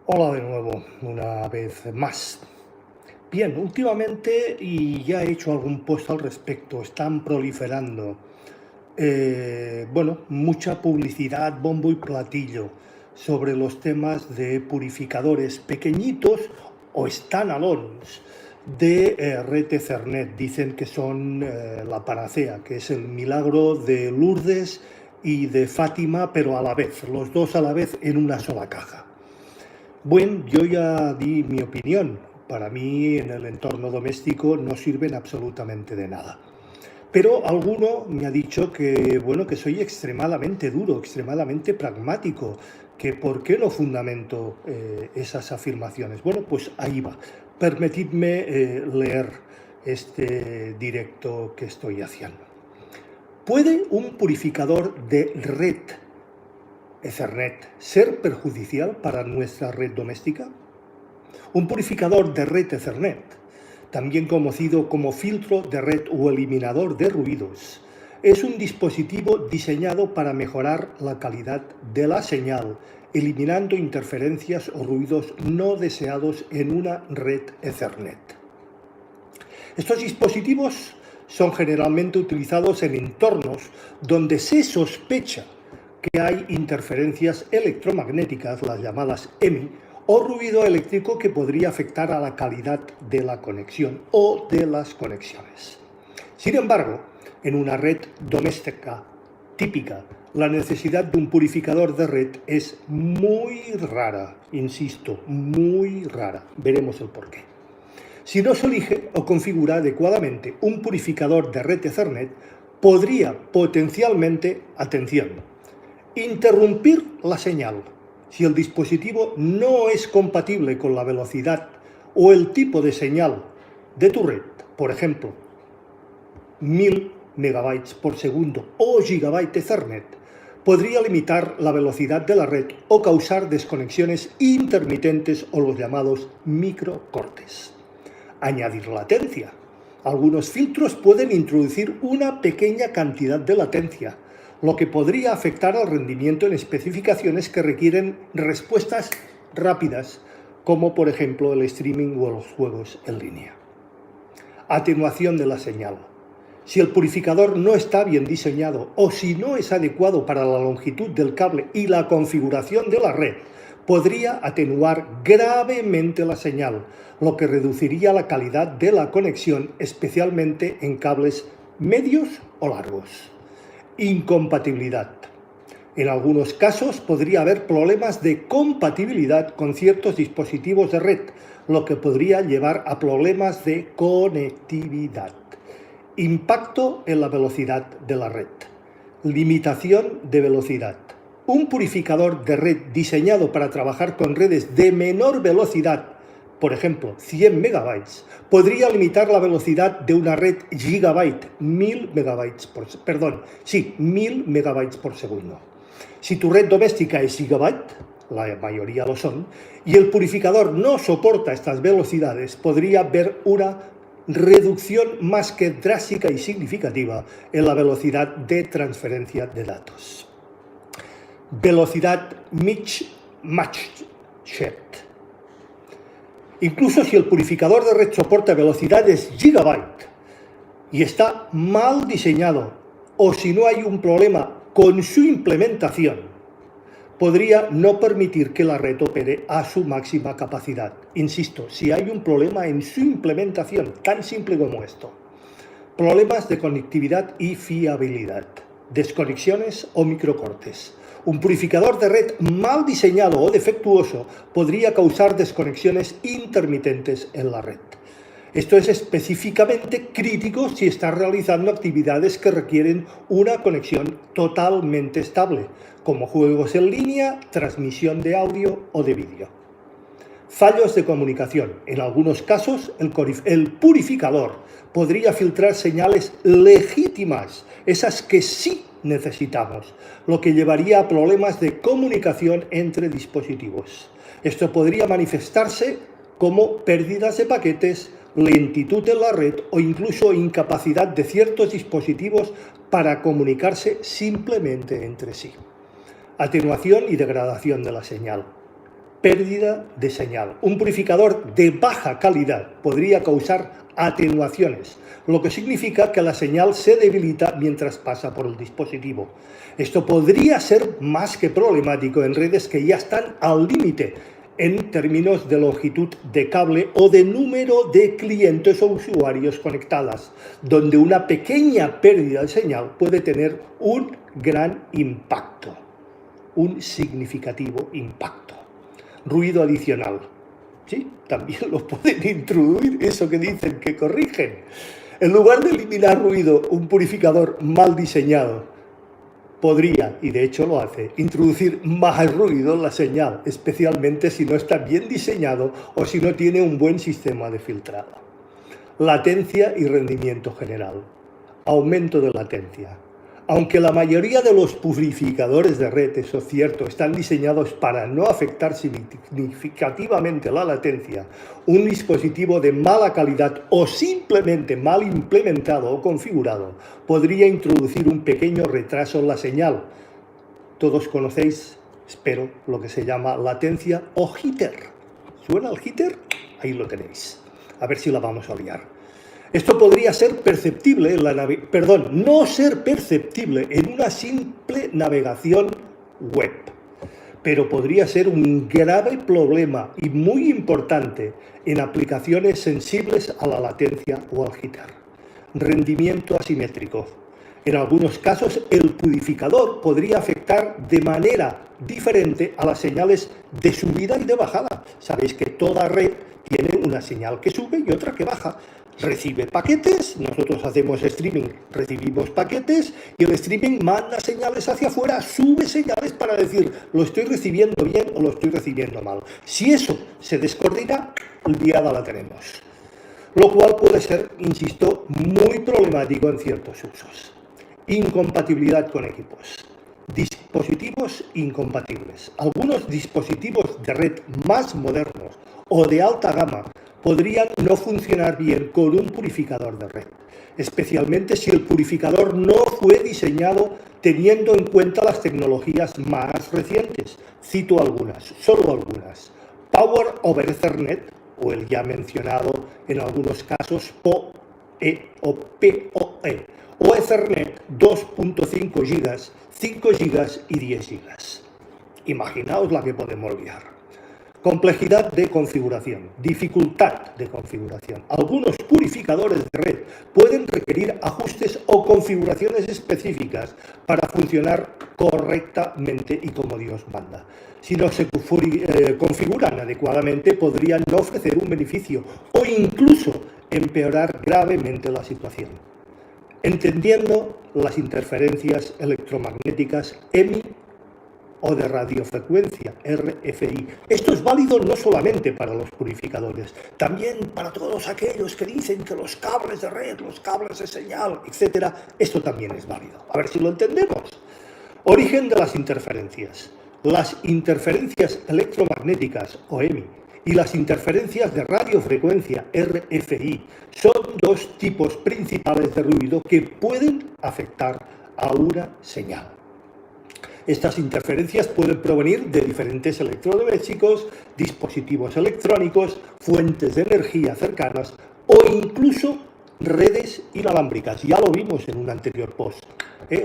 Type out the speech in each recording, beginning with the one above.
Hola de nuevo, una vez más. Bien, últimamente, y ya he hecho algún post al respecto, están proliferando, mucha publicidad, bombo y platillo sobre los temas de purificadores pequeñitos o standalones de red Ethernet. Dicen que son la panacea, que es el milagro de Lourdes y de Fátima, pero a la vez, los dos a la vez en una sola caja. Bueno, yo ya di mi opinión. Para mí, en el entorno doméstico no sirven absolutamente de nada. Pero alguno me ha dicho que, bueno, que soy extremadamente duro, extremadamente pragmático, que por qué no fundamento esas afirmaciones. Bueno, pues ahí va. Permitidme leer este directo que estoy haciendo. ¿Puede un purificador de red Ethernet ser perjudicial para nuestra red doméstica? Un purificador de red Ethernet, también conocido como filtro de red o eliminador de ruidos, es un dispositivo diseñado para mejorar la calidad de la señal, eliminando interferencias o ruidos no deseados en una red Ethernet. Estos dispositivos son generalmente utilizados en entornos donde se sospecha que hay interferencias electromagnéticas, las llamadas EMI, o ruido eléctrico que podría afectar a la calidad de la conexión o de las conexiones. Sin embargo, en una red doméstica típica, la necesidad de un purificador de red es muy rara, insisto, muy rara. Veremos el porqué. Si no se elige o configura adecuadamente un purificador de red Ethernet, podría potencialmente, atención, interrumpir la señal si el dispositivo no es compatible con la velocidad o el tipo de señal de tu red, por ejemplo, 1000 megabytes por segundo o gigabyte Ethernet, podría limitar la velocidad de la red o causar desconexiones intermitentes o los llamados microcortes. Añadir latencia. Algunos filtros pueden introducir una pequeña cantidad de latencia, lo que podría afectar al rendimiento en especificaciones que requieren respuestas rápidas, como por ejemplo el streaming o los juegos en línea. Atenuación de la señal. Si el purificador no está bien diseñado o si no es adecuado para la longitud del cable y la configuración de la red, podría atenuar gravemente la señal, lo que reduciría la calidad de la conexión, especialmente en cables medios o largos. Incompatibilidad. En algunos casos podría haber problemas de compatibilidad con ciertos dispositivos de red, lo que podría llevar a problemas de conectividad. Impacto en la velocidad de la red. Limitación de velocidad. Un purificador de red diseñado para trabajar con redes de menor velocidad, por ejemplo, 100 megabytes, podría limitar la velocidad de una red gigabyte, 1000 megabytes por segundo. Si tu red doméstica es gigabyte, la mayoría lo son, y el purificador no soporta estas velocidades, podría haber una reducción más que drástica y significativa en la velocidad de transferencia de datos. Velocidad mismatched. Incluso si el purificador de red soporta velocidades gigabyte y está mal diseñado, o si no hay un problema con su implementación, podría no permitir que la red opere a su máxima capacidad. Insisto, si hay un problema en su implementación, tan simple como esto. Problemas de conectividad y fiabilidad, desconexiones o microcortes. Un purificador de red mal diseñado o defectuoso podría causar desconexiones intermitentes en la red. Esto es específicamente crítico si estás realizando actividades que requieren una conexión totalmente estable, como juegos en línea, transmisión de audio o de vídeo. Fallos de comunicación. En algunos casos, el purificador podría filtrar señales legítimas, esas que sí necesitamos, lo que llevaría a problemas de comunicación entre dispositivos. Esto podría manifestarse como pérdidas de paquetes, lentitud en la red o incluso incapacidad de ciertos dispositivos para comunicarse simplemente entre sí. Atenuación y degradación de la señal. pérdida de señal. Un purificador de baja calidad podría causar atenuaciones, lo que significa que la señal se debilita mientras pasa por el dispositivo. Esto podría ser más que problemático en redes que ya están al límite en términos de longitud de cable o de número de clientes o usuarios conectadas, donde una pequeña pérdida de señal puede tener un gran impacto, un significativo impacto. Ruido adicional. Sí, también lo pueden introducir, eso que dicen que corrigen. En lugar de eliminar ruido, un purificador mal diseñado podría, y de hecho lo hace, introducir más ruido en la señal, especialmente si no está bien diseñado o si no tiene un buen sistema de filtrado. Latencia y rendimiento general. Aumento de latencia. Aunque la mayoría de los purificadores de red, eso es cierto, están diseñados para no afectar significativamente la latencia, un dispositivo de mala calidad o simplemente mal implementado o configurado podría introducir un pequeño retraso en la señal. Todos conocéis, espero, lo que se llama latencia o jitter. ¿Suena el jitter? Ahí lo tenéis. A ver si la vamos a liar. Esto podría ser perceptible en no ser perceptible en una simple navegación web, pero podría ser un grave problema y muy importante en aplicaciones sensibles a la latencia o al jitter. Rendimiento asimétrico. En algunos casos, el purificador podría afectar de manera diferente a las señales de subida y de bajada. Sabéis que toda red tiene una señal que sube y otra que baja. Recibe paquetes, nosotros hacemos streaming, recibimos paquetes y el streaming manda señales hacia afuera, sube señales para decir lo estoy recibiendo bien o lo estoy recibiendo mal. Si eso se descoordina, liada la tenemos. Lo cual puede ser, insisto, muy problemático en ciertos usos. Incompatibilidad con equipos. Dispositivos incompatibles. Algunos dispositivos de red más modernos o de alta gama podrían no funcionar bien con un purificador de red, especialmente si el purificador no fue diseñado teniendo en cuenta las tecnologías más recientes. Cito algunas, solo algunas. Power over Ethernet, o el ya mencionado en algunos casos PoE o PoE, o Ethernet 2.5 GB, 5 GB y 10 GB. Imaginaos la que podemos liar. Complejidad de configuración, dificultad de configuración. Algunos purificadores de red pueden requerir ajustes o configuraciones específicas para funcionar correctamente y como Dios manda. Si no se configuran adecuadamente, podrían no ofrecer un beneficio o incluso empeorar gravemente la situación. Entendiendo las interferencias electromagnéticas EMI o de radiofrecuencia, RFI. Esto es válido no solamente para los purificadores, también para todos aquellos que dicen que los cables de red, los cables de señal, etc. Esto también es válido. A ver si lo entendemos. Origen de las interferencias. Las interferencias electromagnéticas, o EMI, y las interferencias de radiofrecuencia, RFI, son dos tipos principales de ruido que pueden afectar a una señal. Estas interferencias pueden provenir de diferentes electrodomésticos, dispositivos electrónicos, fuentes de energía cercanas o incluso redes inalámbricas. Ya lo vimos en un anterior post.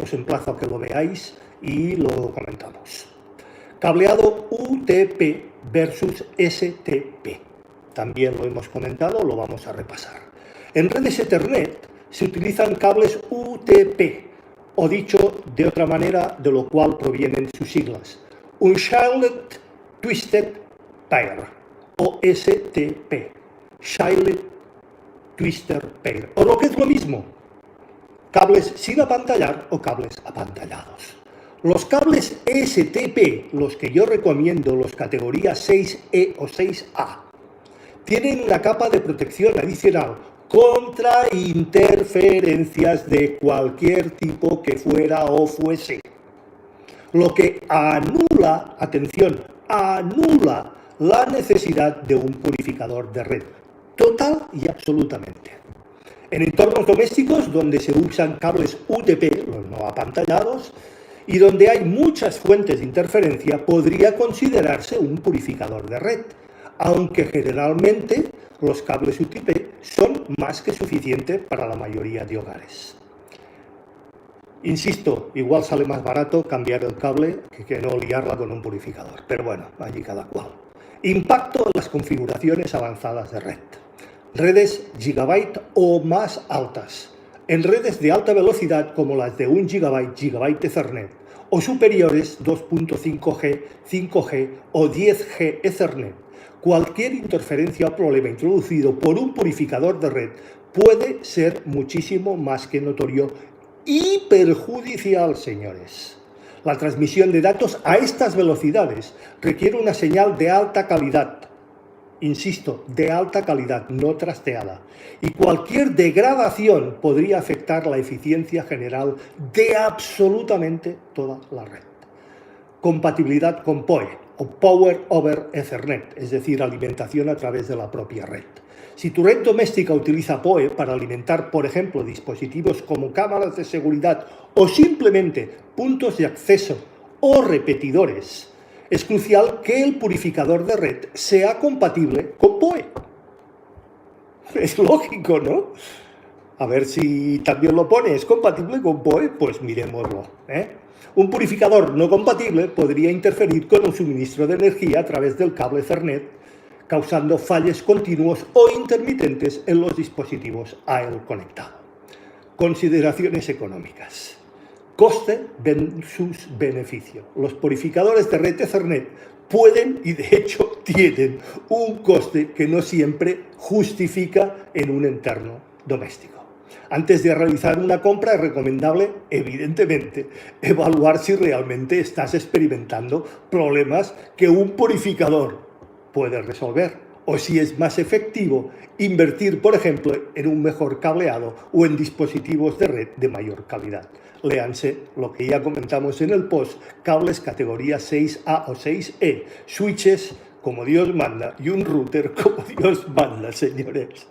Os emplazo a que lo veáis y lo comentamos. Cableado UTP versus STP. También lo hemos comentado, lo vamos a repasar. En redes Ethernet se utilizan cables UTP, o dicho de otra manera, de lo cual provienen sus siglas, Unshielded Twisted Pair, o STP, Shielded Twister Pair, o lo que es lo mismo, cables sin apantallar o cables apantallados. Los cables STP, los que yo recomiendo, los categorías 6E o 6A, tienen una capa de protección adicional contra interferencias de cualquier tipo que fuera o fuese, lo que anula, atención, anula la necesidad de un purificador de red, total y absolutamente. En entornos domésticos donde se usan cables UTP, los no apantallados, y donde hay muchas fuentes de interferencia podría considerarse un purificador de red, aunque generalmente los cables UTP son más que suficientes para la mayoría de hogares. Insisto, igual sale más barato cambiar el cable que no liarla con un purificador, pero bueno, allí cada cual. Impacto en las configuraciones avanzadas de red. Redes gigabyte o más altas. En redes de alta velocidad como las de 1 GB Ethernet o superiores 2.5G, 5G o 10G Ethernet. Cualquier interferencia o problema introducido por un purificador de red puede ser muchísimo más que notorio y perjudicial, señores. La transmisión de datos a estas velocidades requiere una señal de alta calidad. Insisto, de alta calidad, no trasteada. Y cualquier degradación podría afectar la eficiencia general de absolutamente toda la red. Compatibilidad con PoE o Power over Ethernet, es decir, alimentación a través de la propia red. Si tu red doméstica utiliza PoE para alimentar, por ejemplo, dispositivos como cámaras de seguridad o simplemente puntos de acceso o repetidores, es crucial que el purificador de red sea compatible con PoE. Es lógico, ¿no? A ver si también lo pone, ¿es compatible con PoE? Pues miremoslo, ¿eh? Un purificador no compatible podría interferir con el suministro de energía a través del cable Ethernet, causando fallos continuos o intermitentes en los dispositivos a él conectado. Consideraciones económicas. Coste versus beneficio. Los purificadores de red Ethernet pueden y de hecho tienen un coste que no siempre justifica en un entorno doméstico. Antes de realizar una compra es recomendable, evidentemente, evaluar si realmente estás experimentando problemas que un purificador puede resolver, o si es más efectivo invertir, por ejemplo, en un mejor cableado o en dispositivos de red de mayor calidad. Léanse lo que ya comentamos en el post, cables categoría 6A o 6E, switches como Dios manda y un router como Dios manda, señores.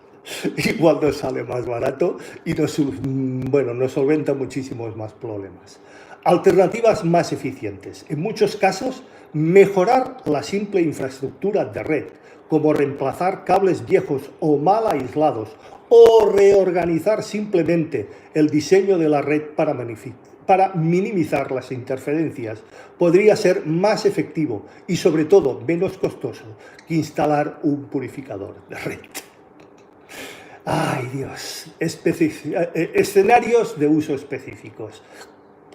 Igual nos sale más barato y nos solventa muchísimos más problemas. Alternativas más eficientes. En muchos casos, mejorar la simple infraestructura de red, como reemplazar cables viejos o mal aislados, o reorganizar simplemente el diseño de la red para minimizar las interferencias, podría ser más efectivo y sobre todo menos costoso que instalar un purificador de red. ¡Ay, Dios! Escenarios de uso específicos.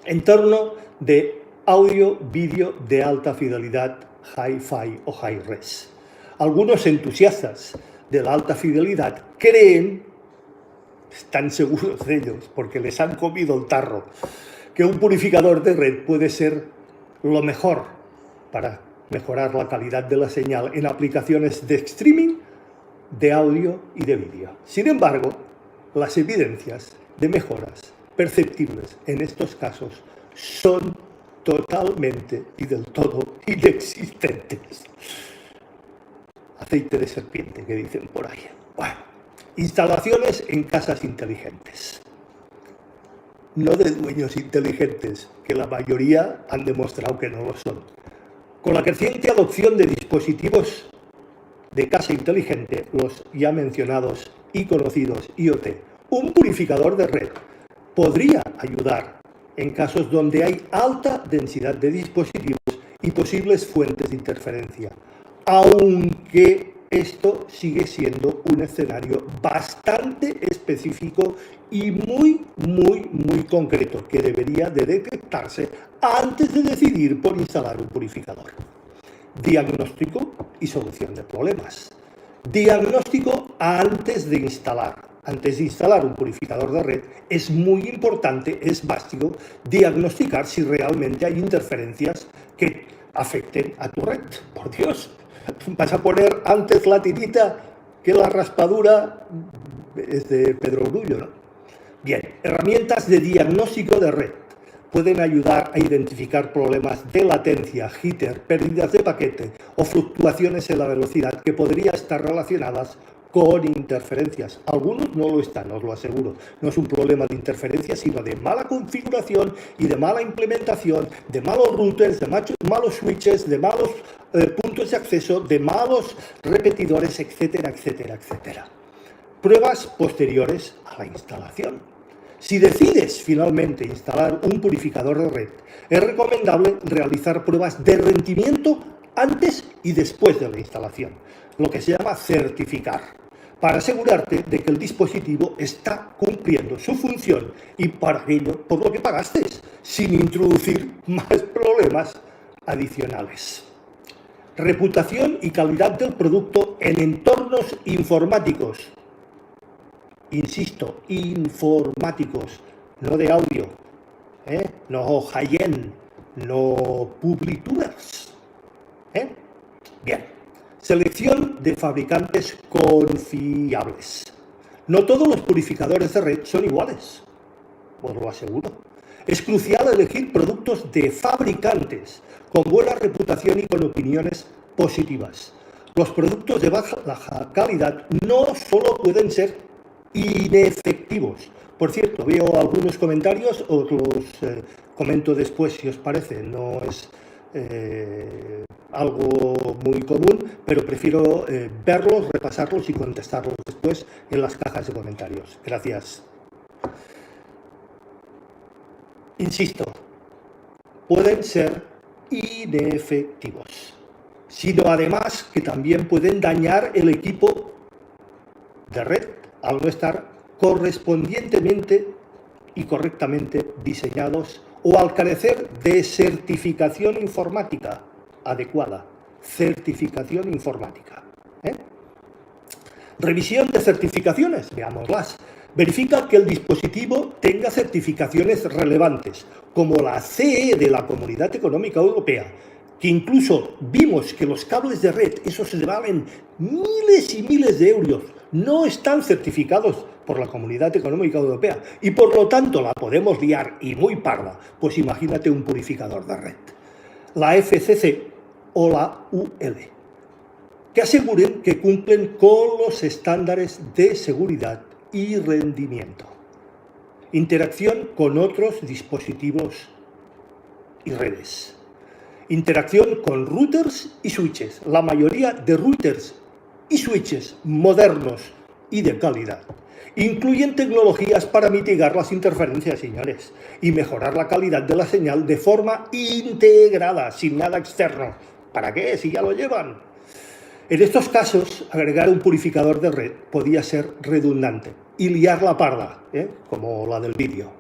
Entorno de audio, vídeo de alta fidelidad, Hi-Fi o Hi-Res. Algunos entusiastas de la alta fidelidad creen, están seguros de ellos, porque les han comido el tarro, que un purificador de red puede ser lo mejor para mejorar la calidad de la señal en aplicaciones de streaming, de audio y de vídeo. Sin embargo, las evidencias de mejoras perceptibles en estos casos son totalmente y del todo inexistentes. Aceite de serpiente, que dicen por ahí. Bueno, instalaciones en casas inteligentes. No de dueños inteligentes, que la mayoría han demostrado que no lo son. Con la creciente adopción de dispositivos de casa inteligente, los ya mencionados y conocidos IoT, un purificador de red podría ayudar en casos donde hay alta densidad de dispositivos y posibles fuentes de interferencia, aunque esto sigue siendo un escenario bastante específico y muy concreto que debería de detectarse antes de decidir por instalar un purificador. Diagnóstico y solución de problemas. Diagnóstico antes de instalar. Antes de instalar un purificador de red es muy importante, es básico, diagnosticar si realmente hay interferencias que afecten a tu red. Por Dios, vas a poner antes la tirita que la raspadura, es de Pedro Grullo, ¿no? Bien, herramientas de diagnóstico de red pueden ayudar a identificar problemas de latencia, jitter, pérdidas de paquete o fluctuaciones en la velocidad que podrían estar relacionadas con interferencias. Algunos no lo están, os lo aseguro. No es un problema de interferencia, sino de mala configuración y de mala implementación, de malos routers, de malos switches, de malos puntos de acceso, de malos repetidores, etcétera, etcétera, etcétera. Pruebas posteriores a la instalación. Si decides finalmente instalar un purificador de red, es recomendable realizar pruebas de rendimiento antes y después de la instalación, lo que se llama certificar, para asegurarte de que el dispositivo está cumpliendo su función y para aquello por lo que pagaste, sin introducir más problemas adicionales. Reputación y calidad del producto en entornos informáticos. Insisto, informáticos, no de audio, no high-end, no publitubers. Bien, selección de fabricantes confiables. No todos los purificadores de red son iguales, os lo aseguro. Es crucial elegir productos de fabricantes con buena reputación y con opiniones positivas. Los productos de baja calidad no solo pueden ser inefectivos. Por cierto, veo algunos comentarios, os los comento después si os parece. No es algo muy común, pero prefiero verlos, repasarlos y contestarlos después en las cajas de comentarios. Gracias. Insisto, pueden ser inefectivos, sino además que también pueden dañar el equipo de red al no estar correspondientemente y correctamente diseñados o al carecer de certificación informática adecuada. Certificación informática. Revisión de certificaciones, veámoslas. Verifica que el dispositivo tenga certificaciones relevantes, como la CE de la Comunidad Económica Europea, que incluso vimos que los cables de red, esos se valen miles y miles de euros, no están certificados por la Comunidad Económica Europea y por lo tanto la podemos liar y muy parda. Pues imagínate un purificador de red. La FCC o la UL, que aseguren que cumplen con los estándares de seguridad y rendimiento. Interacción con otros dispositivos y redes. Interacción con routers y switches. La mayoría de routers y switches modernos y de calidad incluyen tecnologías para mitigar las interferencias, señores, y mejorar la calidad de la señal de forma integrada, sin nada externo. ¿Para qué? Si ya lo llevan. En estos casos, agregar un purificador de red podía ser redundante y liar la parda, como la del vídeo,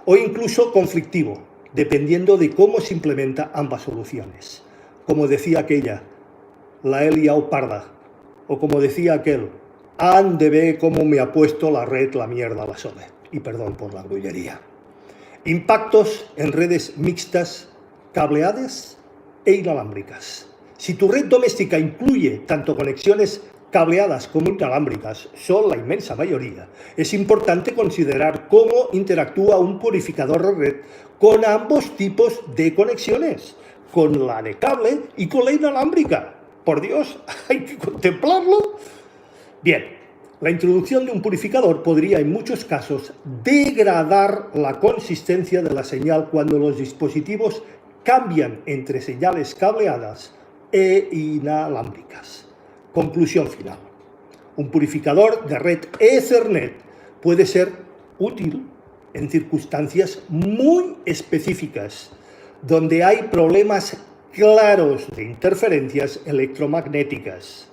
o incluso conflictivo, dependiendo de cómo se implementa ambas soluciones. Como decía aquella, la he liado parda, o como decía aquel, ande ve cómo me ha puesto la red la mierda la sole. Y perdón por la grullería. Impactos en redes mixtas, cableadas e inalámbricas. Si tu red doméstica incluye tanto conexiones cableadas como inalámbricas, son la inmensa mayoría, es importante considerar cómo interactúa un purificador de red con ambos tipos de conexiones, con la de cable y con la inalámbrica. Por Dios, hay que contemplarlo. Bien, la introducción de un purificador podría en muchos casos degradar la consistencia de la señal cuando los dispositivos cambian entre señales cableadas e inalámbricas. Conclusión final. Un purificador de red Ethernet puede ser útil en circunstancias muy específicas, donde hay problemas claros de interferencias electromagnéticas.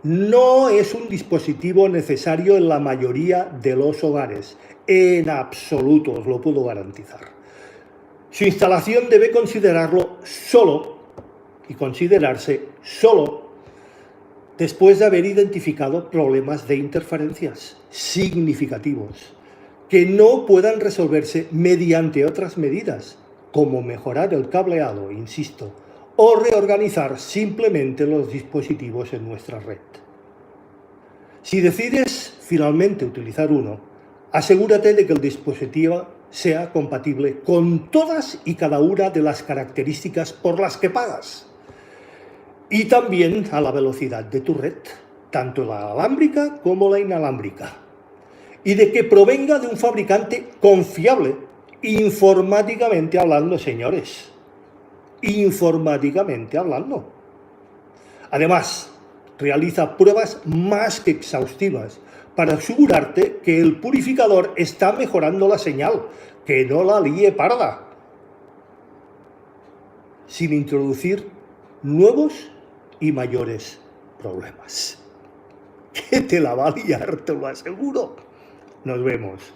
No es un dispositivo necesario en la mayoría de los hogares, en absoluto, os lo puedo garantizar. Su instalación debe considerarse solo después de haber identificado problemas de interferencias significativos que no puedan resolverse mediante otras medidas, como mejorar el cableado, insisto, o reorganizar simplemente los dispositivos en nuestra red. Si decides finalmente utilizar uno, asegúrate de que el dispositivo sea compatible con todas y cada una de las características por las que pagas y también a la velocidad de tu red. tanto la alámbrica como la inalámbrica, y de que provenga de un fabricante confiable, informáticamente hablando, señores, informáticamente hablando. Además, realiza pruebas más que exhaustivas para asegurarte que el purificador está mejorando la señal, que no la líe parda, sin introducir nuevos y mayores problemas. Que te la va a liar, te lo aseguro. Nos vemos.